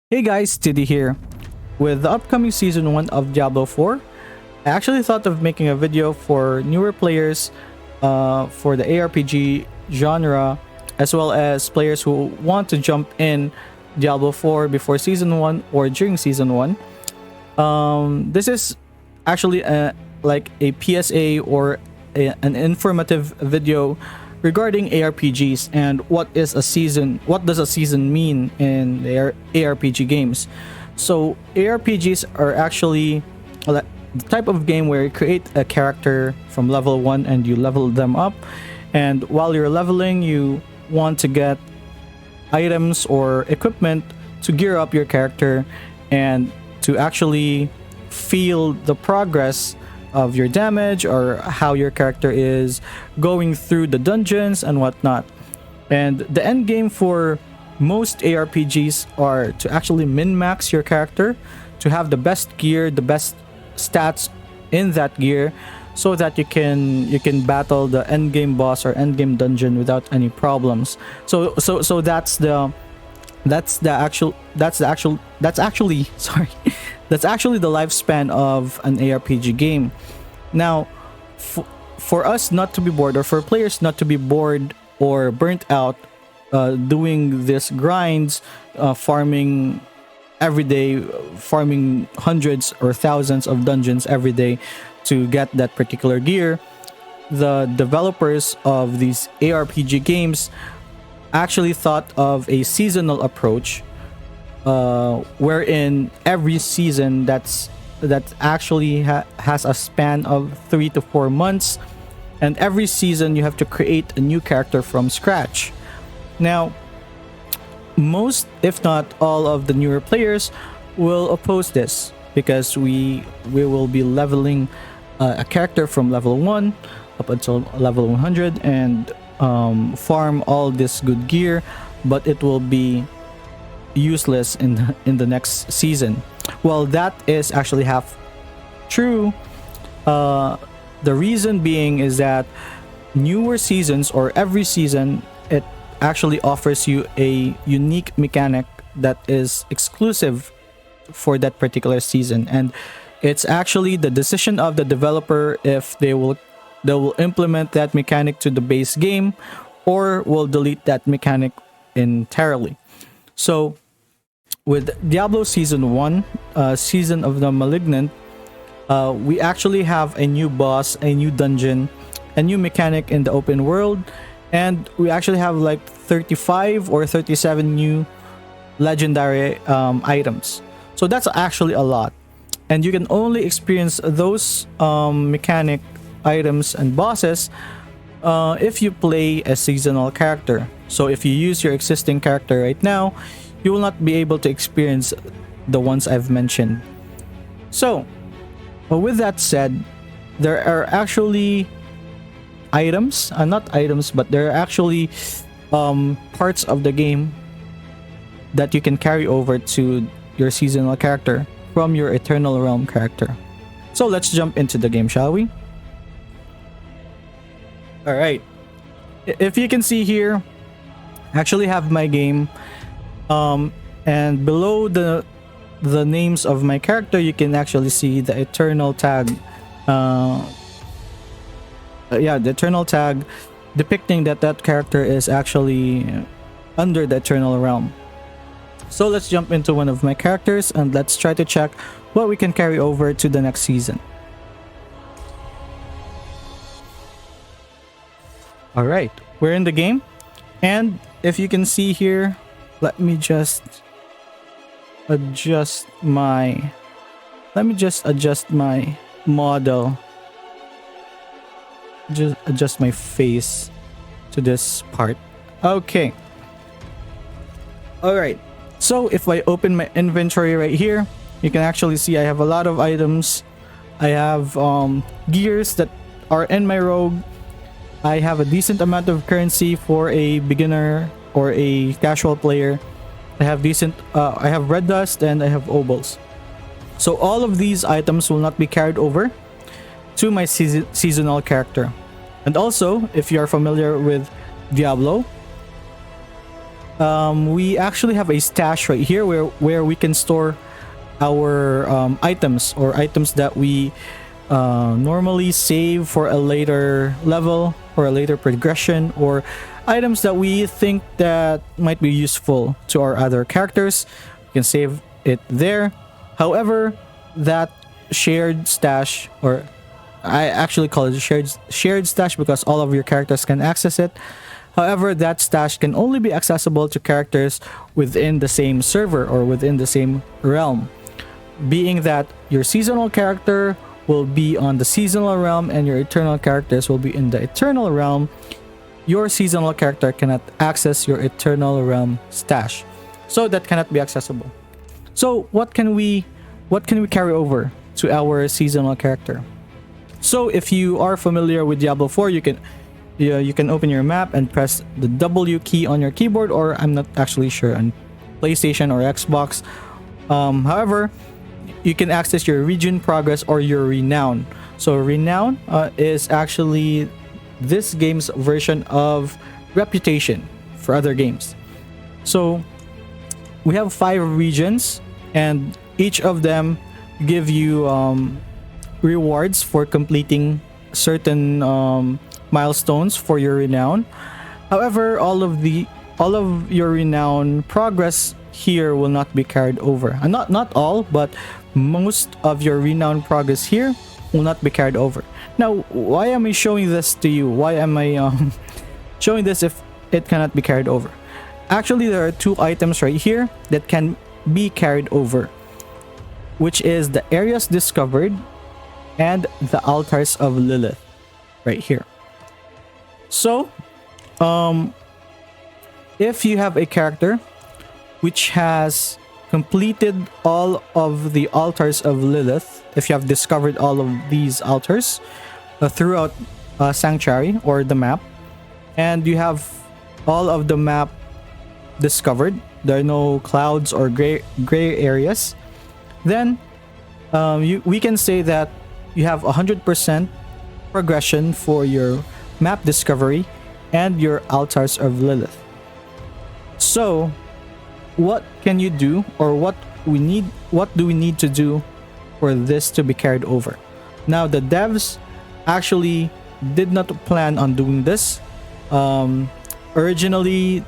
Hey guys, Tiddy here. With the upcoming season 1 of Diablo 4, I actually thought of making a video for newer players for the ARPG genre, as well as players who want to jump in Diablo 4 before season 1 or during season 1. This is actually like a PSA or an informative video regarding ARPGs and what does a season mean in the ARPG games. So ARPGs are actually the type of game where you create a character from level 1 and you level them up, and while you're leveling you want to get items or equipment to gear up your character and to actually feel the progress of your damage or how your character is going through the dungeons and whatnot. And the end game for most ARPGs are to actually min-max your character, to have the best gear, the best stats in that gear, so that you can battle the end game boss or end game dungeon without any problems. So that's actually sorry, that's actually the lifespan of an ARPG game. Now, for us not to be bored, or for players not to be bored or burnt out doing this grinds, farming every day, farming hundreds or thousands of dungeons every day to get that particular gear, the developers of these ARPG games actually thought of a seasonal approach, wherein every season that actually has a span of 3 to 4 months, and every season you have to create a new character from scratch. Now, most, if not all, of the newer players will oppose this because we will be leveling a character from level 1 up until level 100 and farm all this good gear, but it will be useless in the next season. Well, that is actually half true. The reason being is that newer seasons, or every season, it actually offers you a unique mechanic that is exclusive for that particular season, and it's actually the decision of the developer if they will implement that mechanic to the base game or will delete that mechanic entirely. So with Diablo Season 1, Season of the Malignant, we actually have a new boss, a new dungeon, a new mechanic in the open world, and we actually have like 35 or 37 new legendary items. So that's actually a lot. And you can only experience those mechanic items and bosses if you play a seasonal character. So if you use your existing character right now, you will not be able to experience the ones I've mentioned. So, with that said, there are actually items, not items, but there are actually parts of the game that you can carry over to your seasonal character from your Eternal Realm character. So let's jump into the game, shall we? Alright. If you can see here, I actually have my game. And below the names of my character, you can actually see the eternal tag. The eternal tag depicting that character is actually under the Eternal Realm. So let's jump into one of my characters and let's try to check what we can carry over to the next season. Alright, we're in the game, and if you can see here, let me just adjust my model, just adjust my face to this part. Okay, all right, so if I open my inventory right here, you can actually see I have a lot of items. I have gears that are in my rogue. I have a decent amount of currency for a beginner or a casual player. I have red dust and I have obols. So all of these items will not be carried over to my seasonal character. And also, if you are familiar with Diablo, we actually have a stash right here where we can store our items, or items that we normally save for a later level or a later progression, or items that we think that might be useful to our other characters. We can save it there. However, that shared stash, or I actually call it a shared stash because all of your characters can access it. However, that stash can only be accessible to characters within the same server or within the same realm, being that your seasonal character will be on the seasonal realm and your eternal characters will be in the eternal realm. Your seasonal character cannot access your eternal realm stash, so that cannot be accessible. So what can we carry over to our seasonal character? So if you are familiar with Diablo 4, you can open your map and press the W key on your keyboard, or I'm not actually sure on PlayStation or Xbox. However, you can access your region progress or your renown. So renown is actually this game's version of reputation for other games. So we have 5 regions, and each of them give you rewards for completing certain milestones for your renown. However, all of your renown progress here will not be carried over. And not all, but most of your renown progress here will not be carried over. Now, why am I showing this to you? Why am I showing this if it cannot be carried over? Actually, there are 2 items right here that can be carried over, which is the areas discovered and the altars of Lilith right here. So, if you have a character which has completed all of the altars of Lilith, if you have discovered all of these altars throughout Sanctuary or the map, and you have all of the map discovered, there are no clouds or gray areas, then we can say that you have 100% progression for your map discovery and your altars of Lilith. So what can you do, or what do we need to do for this to be carried over? Now, the devs actually did not plan on doing this. Originally,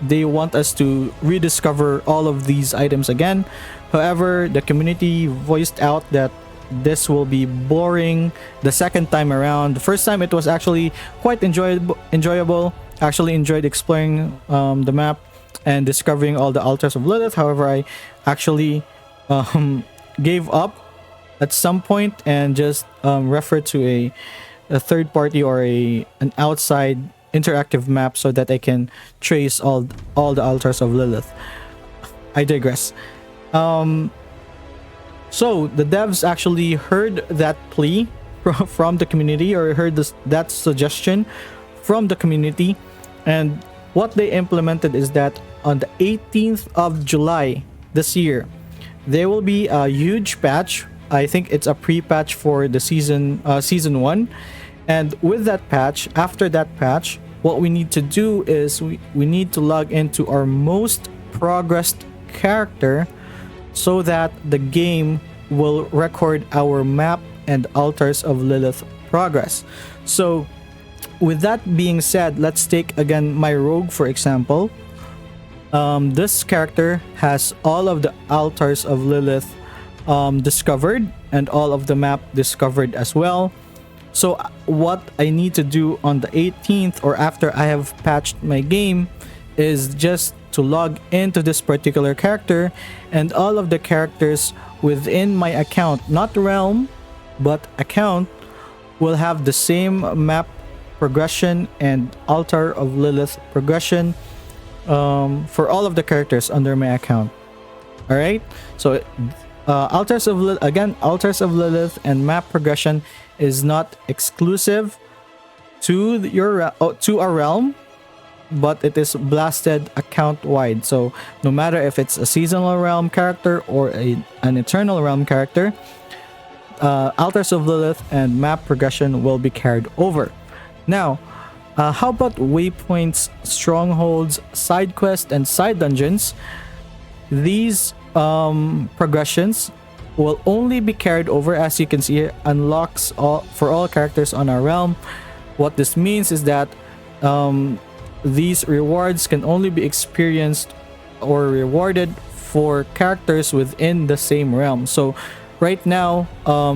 they want us to rediscover all of these items again. However, the community voiced out that this will be boring the second time around. The first time it was actually quite enjoyable. Actually enjoyed exploring the map and discovering all the altars of Lilith. However, I actually gave up at some point and just referred to a third party or an outside interactive map so that I can trace all the altars of Lilith. I digress. So the devs actually heard that plea from the community, or heard that suggestion from the community, and what they implemented is that on the 18th of July this year, there will be a huge patch. I think it's a pre-patch for the season 1, and with that patch, after that patch, what we need to do is we need to log into our most progressed character so that the game will record our map and altars of Lilith progress. So with that being said, let's take again my rogue for example. This character has all of the altars of Lilith discovered and all of the map discovered as well. So what I need to do on the 18th, or after I have patched my game, is just to log into this particular character, and all of the characters within my account, not realm but account, will have the same map progression and altar of Lilith progression for all of the characters under my account. All right, so altars of Lilith and map progression is not exclusive to a realm, but it is blasted account wide. So no matter if it's a seasonal realm character or an eternal realm character, altars of Lilith and map progression will be carried over. Now, How about waypoints, strongholds, side quests, and side dungeons? These progressions will only be carried over, as you can see here, unlocks all for all characters on our realm. What this means is that these rewards can only be experienced or rewarded for characters within the same realm. So right now,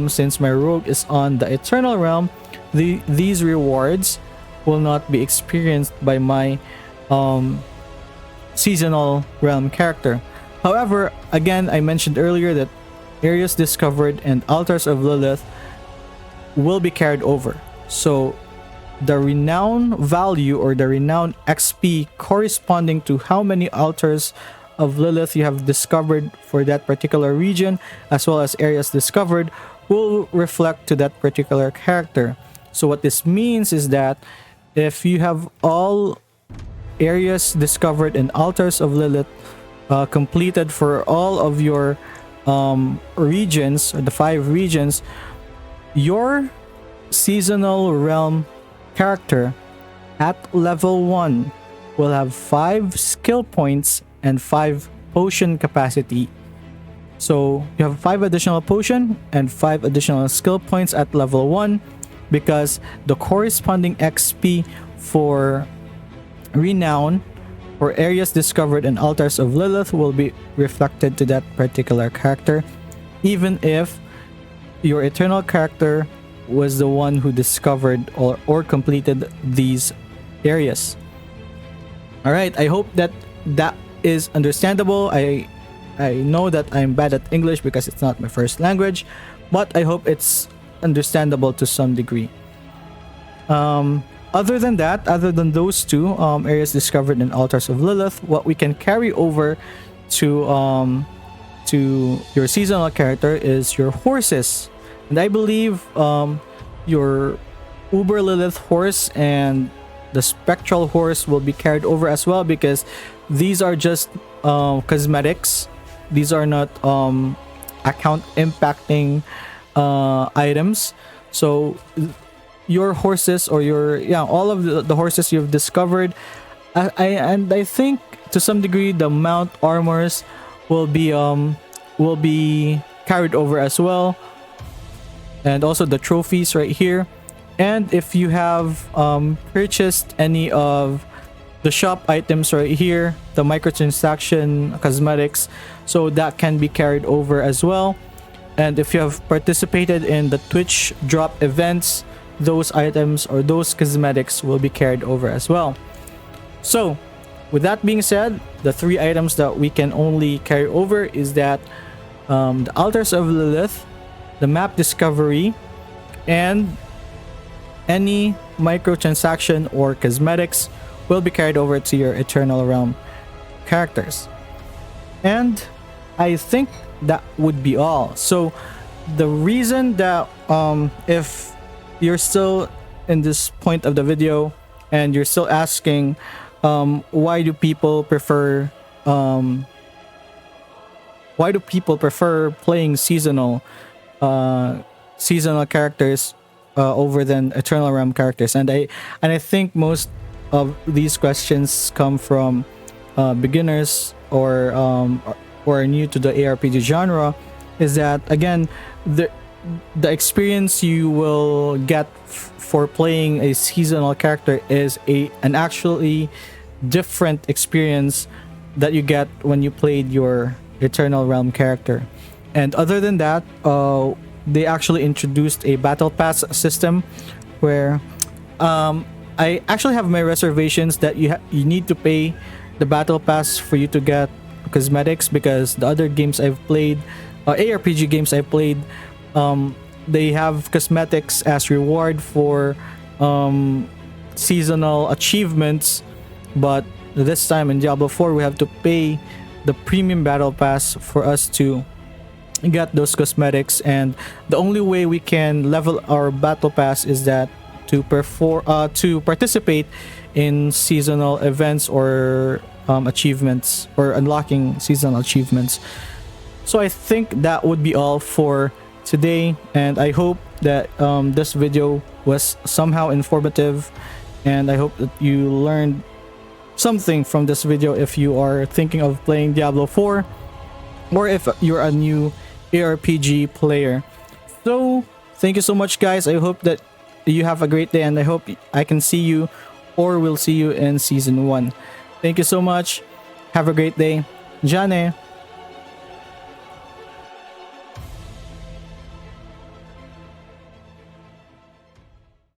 since my rogue is on the eternal realm, these rewards will not be experienced by my seasonal realm character. However, again, I mentioned earlier that areas discovered and altars of Lilith will be carried over. So the renown value or the renown XP corresponding to how many altars of Lilith you have discovered for that particular region, as well as areas discovered, will reflect to that particular character. So what this means is that if you have all areas discovered and altars of Lilith completed for all of your regions, the 5 regions, your seasonal realm character at level 1 will have 5 skill points and 5 potion capacity. So you have 5 additional potion and 5 additional skill points at level 1, because the corresponding XP for renown or areas discovered and altars of Lilith will be reflected to that particular character, even if your eternal character was the one who discovered or completed these areas. All right, I hope that is understandable. I know that I'm bad at English because it's not my first language, but I hope it's understandable to some degree. Other than that, other than those two areas discovered in altars of Lilith, what we can carry over to your seasonal character is your horses. And I believe your Uber Lilith horse and the Spectral horse will be carried over as well, because these are just cosmetics. These are not account impacting items. So your horses, or all of the horses you've discovered, I think to some degree the mount armors will be carried over as well, and also the trophies right here. And if you have purchased any of the shop items right here, the microtransaction cosmetics, so that can be carried over as well. And if you have participated in the Twitch drop events, those items or those cosmetics will be carried over as well. So with that being said, the 3 items that we can only carry over is that the altars of Lilith, the map discovery, and any microtransaction or cosmetics will be carried over to your Eternal Realm characters. And I think that would be all. So the reason that if you're still in this point of the video and you're still asking why do people prefer playing seasonal characters over than Eternal Realm characters, and I think most of these questions come from beginners or are new to the ARPG genre, is that again the experience you will get for playing a seasonal character is an actually different experience that you get when you played your Eternal Realm character. And other than that, they actually introduced a battle pass system where I actually have my reservations that you need to pay the battle pass for you to get cosmetics, because the other games I've played, ARPG games I played, they have cosmetics as reward for seasonal achievements, but this time in Diablo 4 we have to pay the premium battle pass for us to get those cosmetics. And the only way we can level our battle pass is that to participate in seasonal events or achievements, or unlocking seasonal achievements. So I think that would be all for today, and I hope that this video was somehow informative And I hope that you learned something from this video if you are thinking of playing Diablo 4 or if you're a new ARPG player. So thank you so much, guys. I hope that you have a great day, and I hope I can see you or will see you in season 1. Thank you so much. Have a great day. Jane.